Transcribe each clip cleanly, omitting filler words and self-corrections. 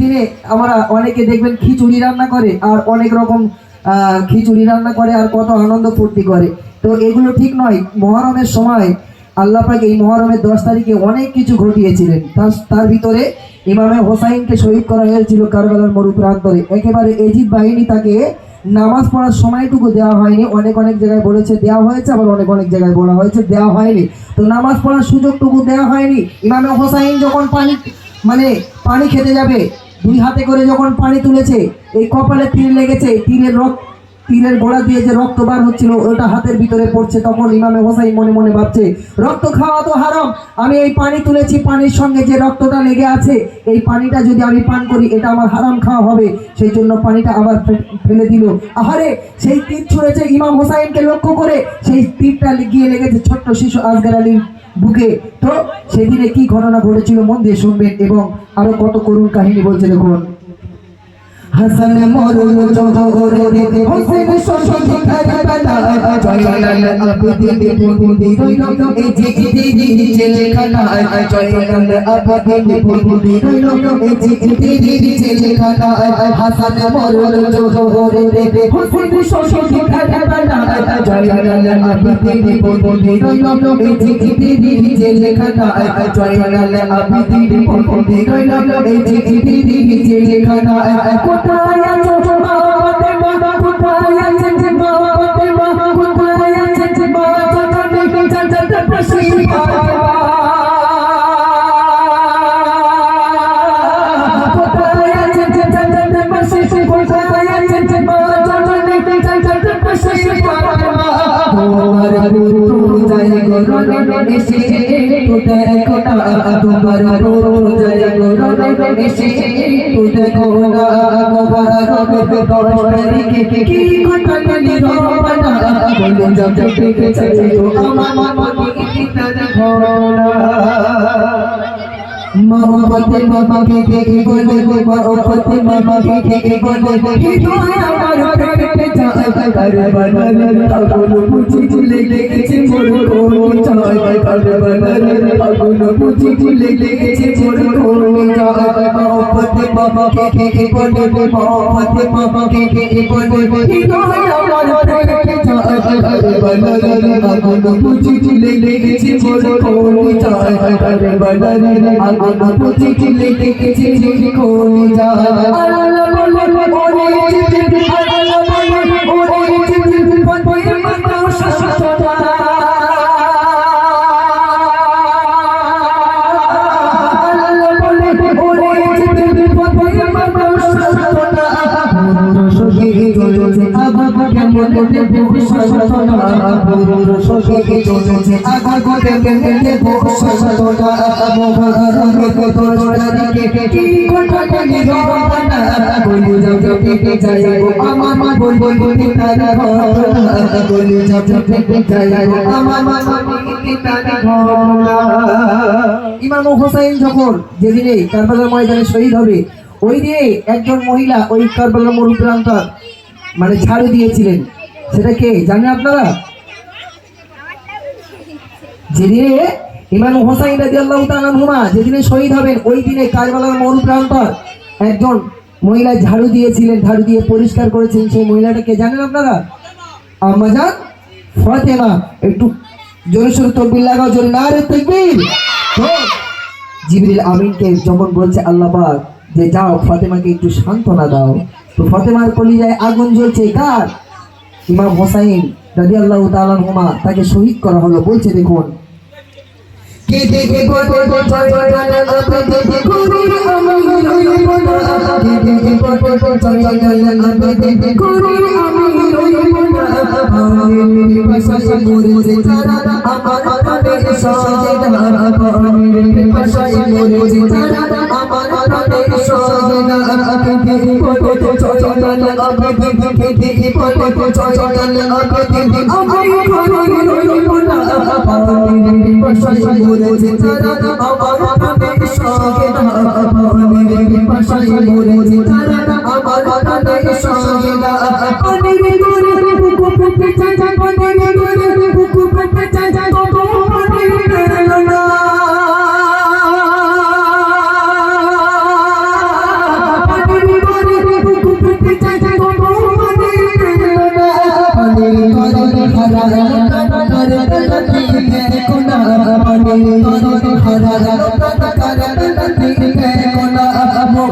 দিনে আমরা অনেকে দেখবেন খিচুড়ি রান্না করে আর অনেক রকম খিচুড়ি রান্না করে আর কত আনন্দ ফুর্তি করে। তো এগুলো ঠিক নয়। মহরমের সময় আল্লাহ পাক এই মহরমের 10 তারিখে অনেক কিছু ঘটিয়েছিলেন। তার ভিতরে ইমামে হোসাইনকে শহীদ করা হয়েছিল কারবালার মরুপ্রান্তরে। একেবারে এজিদ বাহিনী তাকে নামাজ পড়ার সময়টুকু দেওয়া হয়নি। অনেক অনেক জায়গায় বলেছে দেওয়া হয়েছে, আবার অনেক অনেক জায়গায় বলা হয়েছে দেওয়া হয়নি। তো নামাজ পড়ার সুযোগটুকু দেওয়া হয়নি। ইমামে হোসাইন যখন পানি খেতে যাবে, 2 হাতে করে যখন পানি তুলেছে, এই কপালে তীর লেগেছে, তীরের গোড়া দিয়ে যে রক্ত বার হচ্ছিল ওটা হাতের ভিতরে পড়ছে। তখন ইমামে হোসাইন মনে মনে ভাবছে, রক্ত খাওয়া তো হারাম, আমি এই পানি তুলেছি, পানির সঙ্গে যে রক্তটা লেগে আছে এই পানিটা যদি আমি পান করি এটা আমার হারাম খাওয়া হবে। সেই জন্য পানিটা আবার ফেলে দিল। আহারে, সেই তীর ছুঁড়েছে ইমাম হোসাইনকে লক্ষ্য করে, সেই তীরটা গিয়ে লেগেছে ছোট্ট শিশু আসগার আলীর বুকে। তো সেদিনে কি ঘটনা ঘটেছিল মন দিয়ে শুনবেন, এবং আরো কত করুণ কাহিনী বলছে দেখুন। হাসান মরুল জোহরে হোসেন শোষণ কারবালা জয়নাল আবদিন বুন্দি রইল এই জিগিরি জেলখানা জয়নাল আবদিন বুন্দি রইল এই জিগিরি জেলখানা হাসান মরুল জোহরে হোসেন শোষণ কারবালা জয়নাল আবদিন বুন্দি রইল এই জিগিরি জেলখানা জয়নাল আবদিন বুন্দি রইল এই জিগিরি জেলখানা কোথায় আছো ফাতেমা, কোথায় আছো ফাতেমা, কোথায় আছো ফাতেমা, জান্নাতে প্রশাসী ফাতেমা, কোথায় আছো জান্নাতে প্রশাসী, কোথায় আছো জান্নাতে প্রশাসী ফাতেমা। তোমার গুরু জয় গুরু এসে তো দেখো না, তোমার গুরু জয় গুরু এসে তো দেখো না, কি ঘটনা নিরবনা বলে যাব দেখে চাইও আমার মনে দেখো না। মোহব্বতে মামাকে দেখে বলে মোহব্বতে মামাকে দেখে বলে হৃদয় আমার প্রেমে যায় কারবালার আগুন বুঝি ঝুলে লেগেছে মোর কোন যায় কারবালার আগুন বুঝি ঝুলে লেগেছে মোর কোন যায়। মোহব্বতে মামাকে দেখে বলে মোহব্বতে মামাকে দেখে বলে হৃদয় আমার প্রেমে যায় কারবালার আগুন বুঝি ঝুলে লেগেছে মোর কোন যায় কারবালার আগুন বুঝি ঝুলে লেগেছে মোর কোন যায়। আল্লাহ বলে ওরে জিবরিল, আল্লাহ বলে ওরে জিবরিল বলে মানো শাসনা, আল্লাহ বলে ওরে জিবরিল বলে মানো শাসনা, শহীদ চলছে আগুন কেমন দেব শাসনা, পুরুর শহীদ চলছে আগুন কেমন দেব শাসনা। মোহরমের 10 তারিখে কি ঘটনা নিরবনা বলে যাব দেখে যাইবো আমার বলবো তার ঘটনা, বলে যাব দেখে যাইবো আমার তার ঘটনা। ইমাম হোসেন যখন যেদিনে কারবালার ময়দানে শহীদ হবে, ওই দিনে একজন মহিলা ওই কারবালার মরুপ্রান্তর ঝাড়ু দিয়েছিলেন। সেটা কে জানেন আপনারা? যেদিনে ইমাম হোসাইন রাদিয়াল্লাহু তাআলা আনহুমা যেদিনে শহীদ হবেন, ওই দিনে কারবালার মরুপ্রান্তর একজন মহিলা ঝাড়ু দিয়েছিলেন, ঝাড়ু দিয়ে পরিষ্কার করেছেন। সেই মহিলাটাকে জানেন আপনারা? আম্মা জান ফাতেমা। একটু জোরে সোরে তাকবীর লাগাও, জোরে নারে তাকবীর। তো জিবরিল আমিনকে যখন বলছে আল্লাহ পাক যে যাও ফাতেমাকে একটু সান্ত্বনা দাও, তো ফাতেমার কলিজায় আগুন জ্বলছে। কার? ইমাম হোসাইন রাদিয়াল্লাহু তাআলা আনহুমা, তাকে শহীদ করা হলো। বলছে দেখুন, কে দেখে বলে জয় জয় আবেদে গুরুর আমি রইব না, কে দেখে বলে জয় জয় আবেদে গুরুর আমি রইব না, আমি পাশে মরে যারা আমার প্রাণে সজদা, আমি পাশে মরে যারা আমার প্রাণে সজদা, কে দেখে বলে জয় জয় আবেদে, কে দেখে বলে জয় জয় আবেদে আমি রইব না, আমি পাশে মরে যারা আমার প্রাণে সজদা, আমি পাশে মরে যারা আমার প্রাণে সজদা। আমি গুরু বুকু পেতে চাই, আমি গুরু বুকু পেতে চাই, তবু আমি পেরো না,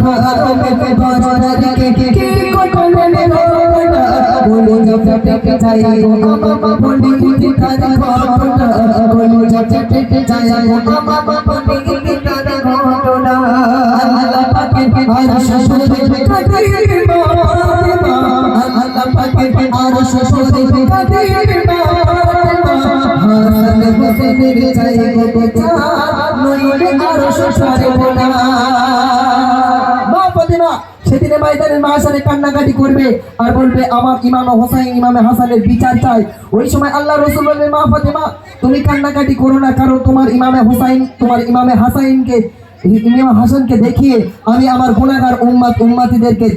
মহরমে বজরকে কি করলেন রোনা বলো জপতে যায় গো মামা বলি তার ঘটনা বলো জপতে যায় গো মামা বলি তার ঘটনা আল্লাহ পাকের আরশ শরীফে কাদির মা আল্লাহ পাকের আরশ শরীফে কাদির মা হাসান হোসেনের যায় গো বেচার নইলে আরশ শরীফ না মা ফাতিমা সেদিনে ময়দানের মাহশারে কান্নাকাটি করবে আর বলবে আমার ইমাম হোসেন ইমামে হাসানের বিচার চাই। ওই সময় আল্লাহ রাসূল বললেন মা ফাতিমা তুমি কান্নাকাটি করো না, কারণ তোমার ইমামে হোসেন তোমার ইমামে হাসানকে ইমাম হাসানকে দেখিয়ে আমি আমার গুনাহগার উম্মতিদেরকে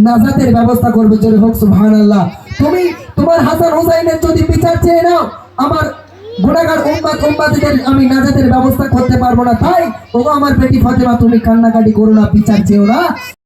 নাজাতের ব্যবস্থা করব। জোরে হোক সুবহানাল্লাহ। তুমি তোমার হাসান হোসেনের যদি বিচার চেয়ে নাও, আমার গুনাহগার উম্মতিদের আমি নাজাতের ব্যবস্থা করতে পারবো না। তাই ওগো আমার বেটি ফাতেমা তুমি কান্নাকাটি করো না, বিচার চেও না।